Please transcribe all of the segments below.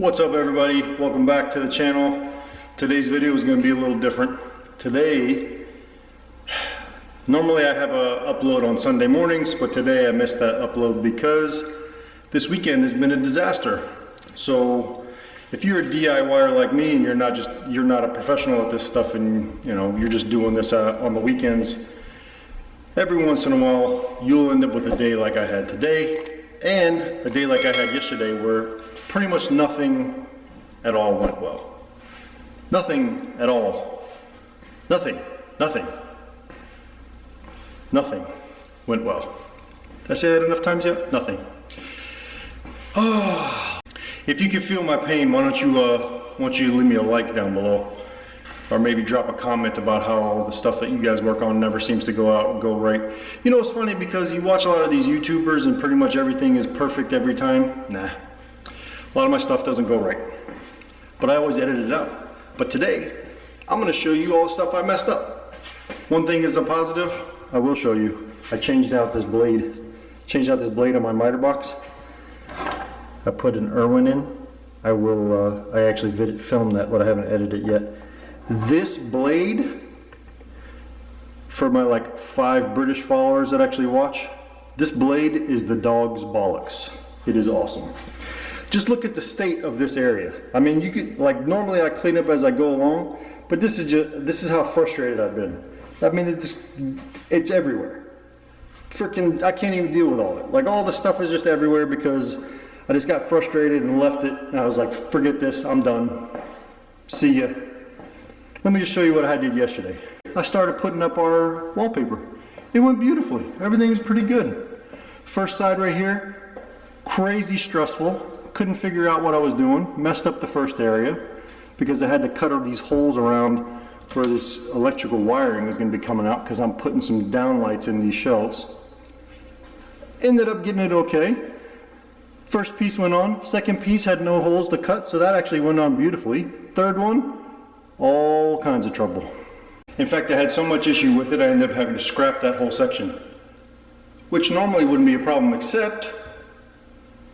What's up everybody? Welcome back to the channel. Today's video is going to be a little different. Today, normally I have a upload on Sunday mornings, but today I missed that upload because this weekend has been a disaster. So if you're a DIYer like me and you're not a professional at this stuff and you're just doing this on the weekends, every once in a while you'll end up with a day like I had today and a day like I had yesterday where pretty much nothing at all went well. Nothing at all. Nothing went well. Did I say that enough times yet? Nothing. Oh. If you can feel my pain, why don't you leave me a like down below, or maybe drop a comment about how all the stuff that you guys work on never seems to go right. You know, it's funny because you watch a lot of these YouTubers and pretty much everything is perfect every time. Nah. A lot of my stuff doesn't go right, but I always edit it out. But today, I'm going to show you all the stuff I messed up. One thing is a positive, I will show you. I changed out this blade. On my miter box. I put an Irwin in. I actually filmed that, but I haven't edited it yet. This blade, for my 5 British followers that actually watch, this blade is the dog's bollocks. It is awesome. Just look at the state of this area. I mean, you could, normally I clean up as I go along, but this is how frustrated I've been. I mean, it's everywhere. Freaking, I can't even deal with all it. All the stuff is just everywhere because I just got frustrated and left it. And I was like, forget this, I'm done. See ya. Let me just show you what I did yesterday. I started putting up our wallpaper. It went beautifully. Everything's pretty good. First side right here, crazy stressful. Couldn't figure out what I was doing. Messed up the first area because I had to cut all these holes around where this electrical wiring was going to be coming out because I'm putting some downlights in these shelves. Ended up getting it okay. First piece went on. Second piece had no holes to cut, so that actually went on beautifully. Third one, all kinds of trouble. In fact, I had so much issue with it, I ended up having to scrap that whole section, which normally wouldn't be a problem, except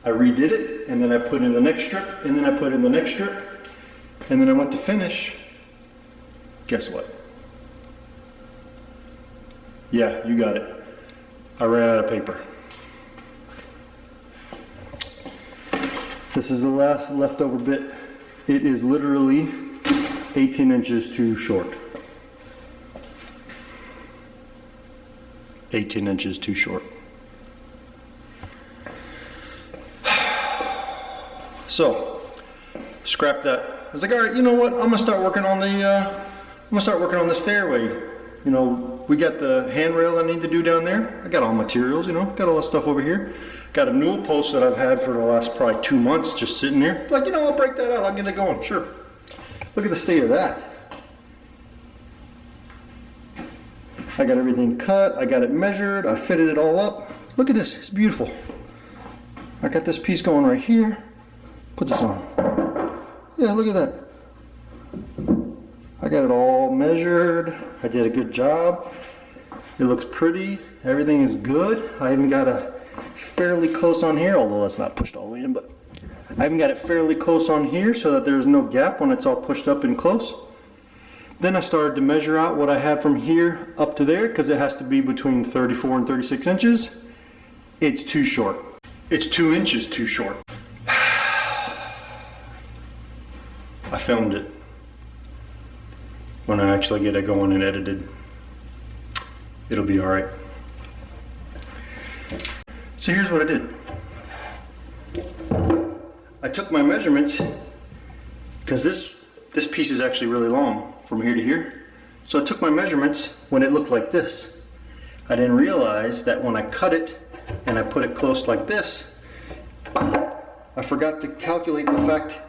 I redid it, and then I put in the next strip, and then I put in the next strip, and then I went to finish. Guess what? Yeah, you got it. I ran out of paper. This is the last leftover bit. It is literally 18 inches too short. 18 inches too short. So, scrap that. I was like, all right, you know what? I'm gonna start working on the stairway. We got the handrail I need to do down there. I got all materials, got all that stuff over here. Got a newel post that I've had for the last probably 2 months just sitting there. I'll break that out, I'll get it going, sure. Look at the state of that. I got everything cut, I got it measured, I fitted it all up. Look at this, it's beautiful. I got this piece going right here. Put this on. Yeah, look at that. I got it all measured. I did a good job. It looks pretty. Everything is good. I even got a fairly close on here, although that's not pushed all the way in, but I even got it fairly close on here so that there's no gap when it's all pushed up and close. Then I started to measure out what I had from here up to there because it has to be between 34 and 36 inches. It's too short. It's 2 inches too short. I filmed it when I actually get it going and edited. It'll be all right. So here's what I did. I took my measurements because this piece is actually really long from here to here. So I took my measurements when it looked like this. I didn't realize that when I cut it and I put it close like this, I forgot to calculate the fact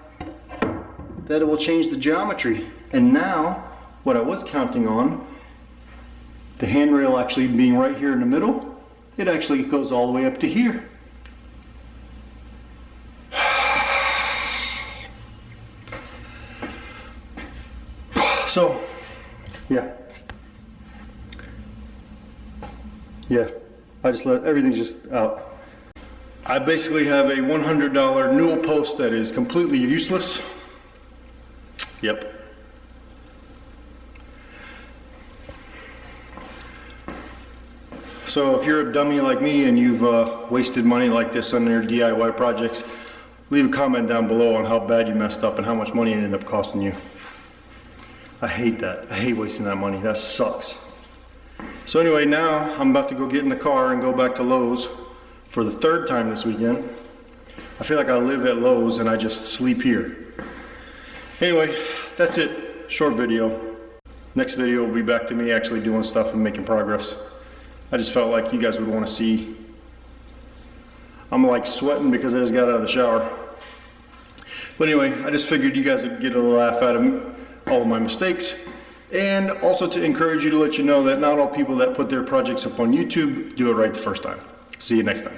that it will change the geometry. And now, what I was counting on, the handrail actually being right here in the middle, it actually goes all the way up to here. So, yeah, I just let everything's just out. I basically have a $100 newel post that is completely useless. Yep. So if you're a dummy like me and you've wasted money like this on your DIY projects, leave a comment down below on how bad you messed up and how much money it ended up costing you. I hate that. I hate wasting that money. That sucks. So anyway, now I'm about to go get in the car and go back to Lowe's for the third time this weekend. I feel like I live at Lowe's and I just sleep here. Anyway, that's it. Short video. Next video will be back to me actually doing stuff and making progress. I just felt like you guys would want to see. I'm like sweating because I just got out of the shower. But anyway, I just figured you guys would get a laugh out of all of my mistakes, and also to encourage you to let you know that not all people that put their projects up on YouTube do it right the first time. See you next time.